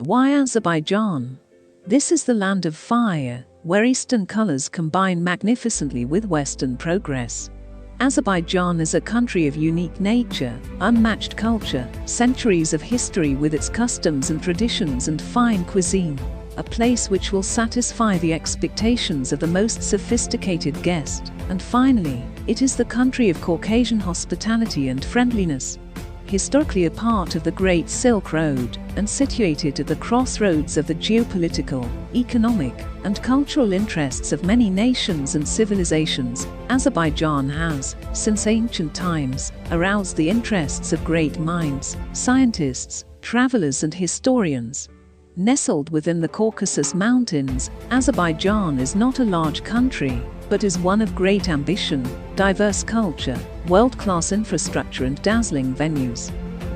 Why Azerbaijan? This is the land of fire, where Eastern colors combine magnificently with Western progress. Azerbaijan is a country of unique nature, unmatched culture, centuries of history with its customs and traditions and fine cuisine. A place which will satisfy the expectations of the most sophisticated guest. And finally, it is the country of Caucasian hospitality and friendliness. Historically a part of the Great Silk Road, and situated at the crossroads of the geopolitical, economic, and cultural interests of many nations and civilizations, Azerbaijan has, since ancient times, aroused the interests of great minds, scientists, travelers and historians. Nestled within the Caucasus Mountains, Azerbaijan is not a large country, but is one of great ambition, diverse culture, world-class infrastructure and dazzling venues.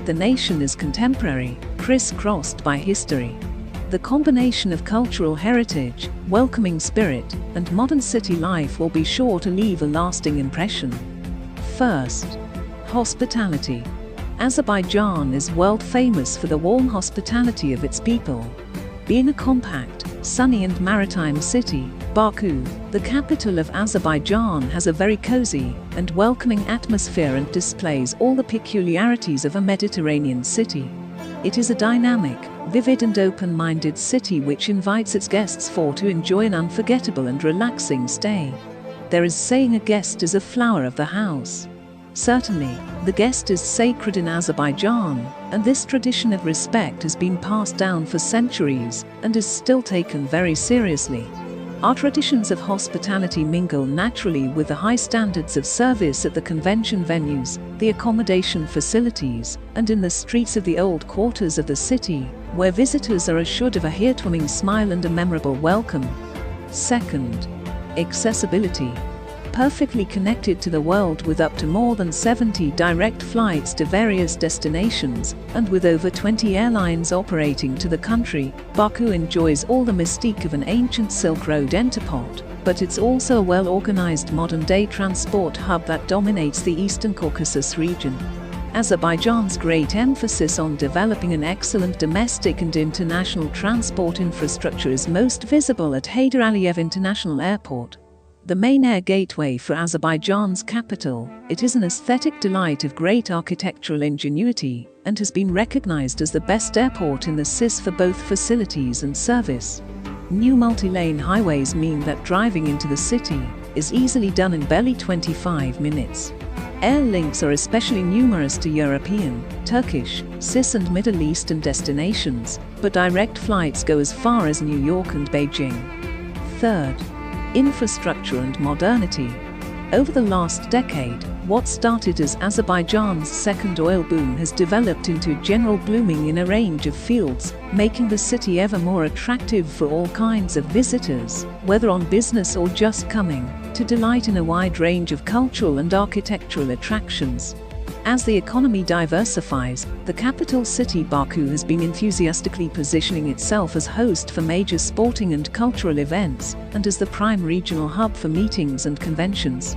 The nation is contemporary, criss-crossed by history. The combination of cultural heritage, welcoming spirit, and modern city life will be sure to leave a lasting impression. First, hospitality. Azerbaijan is world famous for the warm hospitality of its people. Being a compact, sunny and maritime city, Baku, the capital of Azerbaijan, has a very cozy and welcoming atmosphere and displays all the peculiarities of a Mediterranean city. It is a dynamic, vivid and open-minded city which invites its guests to enjoy an unforgettable and relaxing stay. There is saying a guest is a flower of the house. Certainly, the guest is sacred in Azerbaijan, and this tradition of respect has been passed down for centuries and is still taken very seriously. Our traditions of hospitality mingle naturally with the high standards of service at the convention venues, the accommodation facilities, and in the streets of the old quarters of the city, where visitors are assured of a heartwarming smile and a memorable welcome. Second, accessibility. Perfectly connected to the world with up to more than 70 direct flights to various destinations, and with over 20 airlines operating to the country, Baku enjoys all the mystique of an ancient Silk Road entrepot, but it's also a well-organized modern-day transport hub that dominates the Eastern Caucasus region. Azerbaijan's great emphasis on developing an excellent domestic and international transport infrastructure is most visible at Heydar Aliyev International Airport. The main air gateway for Azerbaijan's capital, it is an aesthetic delight of great architectural ingenuity and has been recognized as the best airport in the CIS for both facilities and service. New multi-lane highways mean that driving into the city is easily done in barely 25 minutes. Air links are especially numerous to European, Turkish, CIS and Middle Eastern destinations, but direct flights go as far as New York and Beijing. Third, infrastructure and modernity. Over the last decade, what started as Azerbaijan's second oil boom has developed into general blooming in a range of fields, making the city ever more attractive for all kinds of visitors, whether on business or just coming to delight in a wide range of cultural and architectural attractions. As the economy diversifies, the capital city Baku has been enthusiastically positioning itself as host for major sporting and cultural events, and as the prime regional hub for meetings and conventions.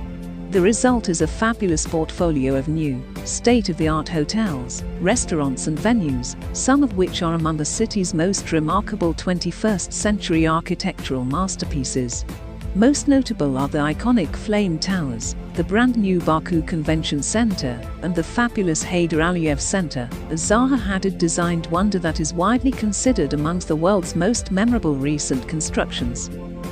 The result is a fabulous portfolio of new, state-of-the-art hotels, restaurants and venues, some of which are among the city's most remarkable 21st century architectural masterpieces. Most notable are the iconic Flame Towers, the brand new Baku Convention Center, and the fabulous Heydar Aliyev Center, a Zaha Hadid-designed wonder that is widely considered amongst the world's most memorable recent constructions.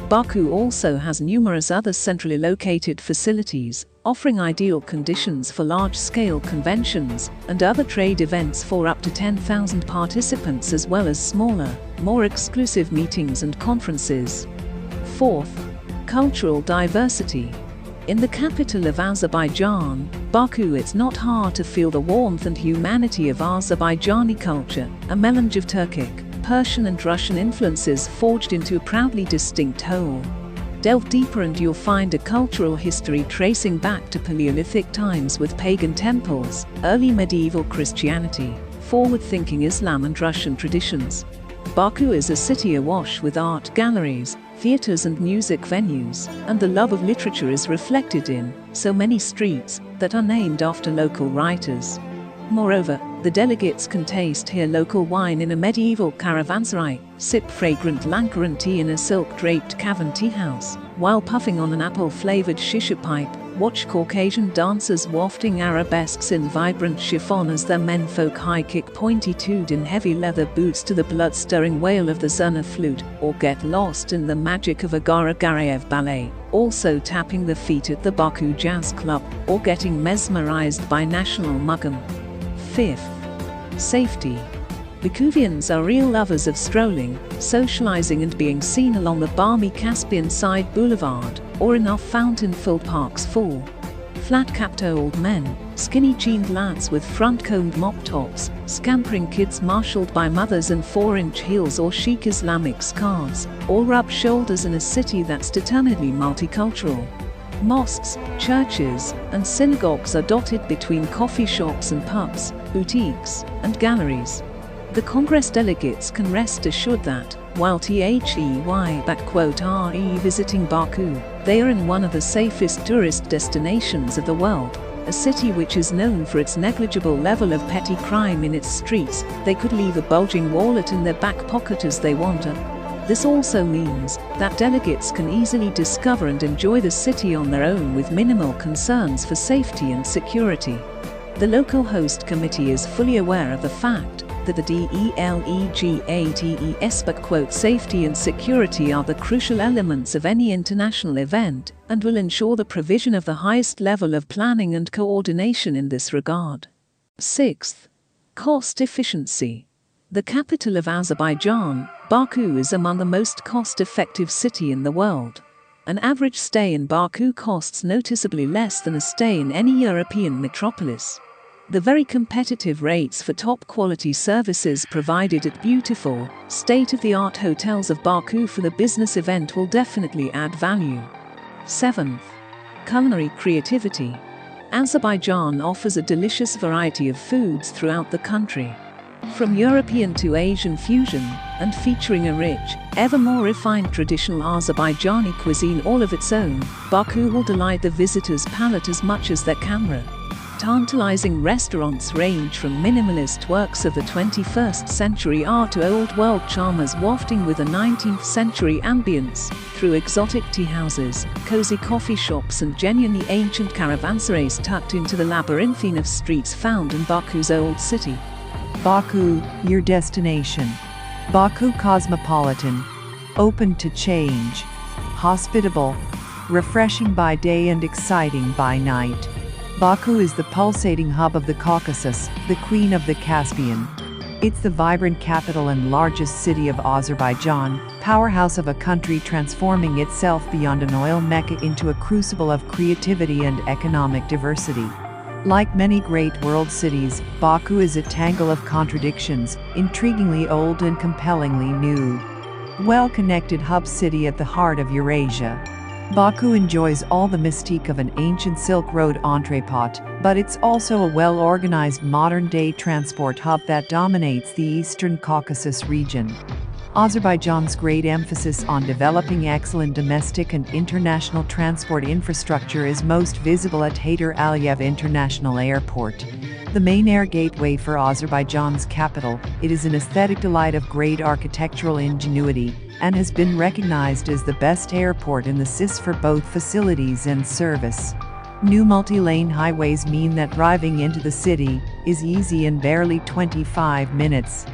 Baku also has numerous other centrally located facilities, offering ideal conditions for large-scale conventions and other trade events for up to 10,000 participants, as well as smaller, more exclusive meetings and conferences. Fourth, cultural diversity. In the capital of Azerbaijan, Baku, it's not hard to feel the warmth and humanity of Azerbaijani culture, a melange of Turkic, Persian and Russian influences forged into a proudly distinct whole. Delve deeper and you'll find a cultural history tracing back to Paleolithic times with pagan temples, early medieval Christianity, forward-thinking Islam and Russian traditions. Baku is a city awash with art galleries, theaters and music venues, and the love of literature is reflected in so many streets that are named after local writers. Moreover, The delegates can taste here local wine in a medieval caravanserai, sip fragrant Lankaran tea in a silk-draped cavern tea house, while puffing on an apple-flavored shisha pipe, watch Caucasian dancers wafting arabesques in vibrant chiffon as their menfolk high-kick pointy-toed in heavy leather boots to the blood-stirring wail of the zurna flute, or get lost in the magic of a Garagarev ballet, also tapping the feet at the Baku Jazz Club, or getting mesmerized by national mugham. Fifth, safety. Bakuvians are real lovers of strolling, socializing and being seen along the balmy Caspian Side Boulevard, or in our fountain-filled parks full. Flat-capped old men, skinny-jeaned lads with front-combed mop tops, scampering kids marshaled by mothers in 4-inch heels or chic Islamic scarves, all rub shoulders in a city that's determinedly multicultural. Mosques, churches, and synagogues are dotted between coffee shops and pubs, boutiques, and galleries. The Congress delegates can rest assured that, while THEY re visiting Baku, they are in one of the safest tourist destinations of the world, a city which is known for its negligible level of petty crime in its streets. They could leave a bulging wallet in their back pocket as they wander. This also means that delegates can easily discover and enjoy the city on their own with minimal concerns for safety and security. The local host committee is fully aware of the fact that the DELEGATES safety and security are the crucial elements of any international event, and will ensure the provision of the highest level of planning and coordination in this regard. Sixth, cost efficiency. The capital of Azerbaijan, Baku is among the most cost-effective cities in the world. An average stay in Baku costs noticeably less than a stay in any European metropolis. The very competitive rates for top-quality services provided at beautiful, state-of-the-art hotels of Baku for the business event will definitely add value. Seventh, culinary creativity. Azerbaijan offers a delicious variety of foods throughout the country. From European to Asian fusion, and featuring a rich, ever more refined traditional Azerbaijani cuisine all of its own, Baku will delight the visitor's palate as much as their camera. Tantalizing restaurants range from minimalist works of the 21st century art to old-world charmers wafting with a 19th century ambience, through exotic tea houses, cozy coffee shops and genuinely ancient caravanserais tucked into the labyrinthine of streets found in Baku's old city. Baku, your destination. Baku cosmopolitan, open to change, hospitable, refreshing by day and exciting by night. Baku is the pulsating hub of the Caucasus, the queen of the Caspian. It's the vibrant capital and largest city of Azerbaijan, powerhouse of a country transforming itself beyond an oil mecca into a crucible of creativity and economic diversity. Like many great world cities, Baku is a tangle of contradictions, intriguingly old and compellingly new. Well-connected hub city at the heart of Eurasia. Baku enjoys all the mystique of an ancient Silk Road entrepot, but it's also a well-organized modern-day transport hub that dominates the Eastern Caucasus region. Azerbaijan's great emphasis on developing excellent domestic and international transport infrastructure is most visible at Heydar Aliyev International Airport. The main air gateway for Azerbaijan's capital, it is an aesthetic delight of great architectural ingenuity, and has been recognized as the best airport in the CIS for both facilities and service. New multi-lane highways mean that driving into the city is easy in barely 25 minutes.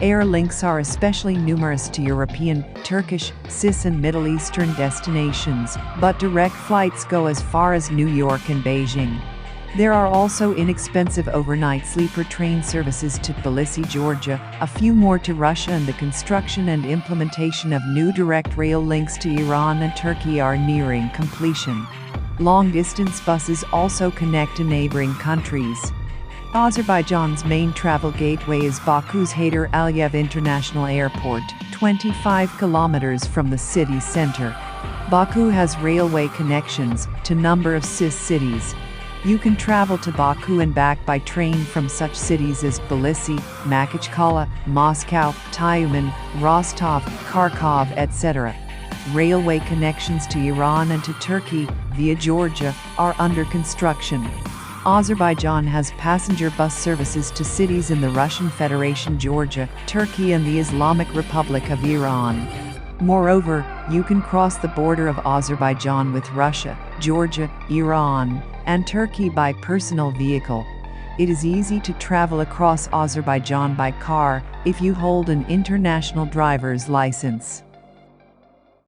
Air links are especially numerous to European, Turkish, CIS and Middle Eastern destinations, but direct flights go as far as New York and Beijing. There are also inexpensive overnight sleeper train services to Tbilisi, Georgia, a few more to Russia, and the construction and implementation of new direct rail links to Iran and Turkey are nearing completion. Long-distance buses also connect to neighboring countries. Azerbaijan's main travel gateway is Baku's Heydar Aliyev International Airport, 25 kilometers from the city center. Baku has railway connections to a number of CIS cities. You can travel to Baku and back by train from such cities as Tbilisi, Makhachkala, Moscow, Tyumen, Rostov, Kharkov, etc. Railway connections to Iran and to Turkey, via Georgia, are under construction. Azerbaijan has passenger bus services to cities in the Russian Federation, Georgia, Turkey, and the Islamic Republic of Iran. Moreover, you can cross the border of Azerbaijan with Russia, Georgia, Iran, and Turkey by personal vehicle. It is easy to travel across Azerbaijan by car if you hold an international driver's license.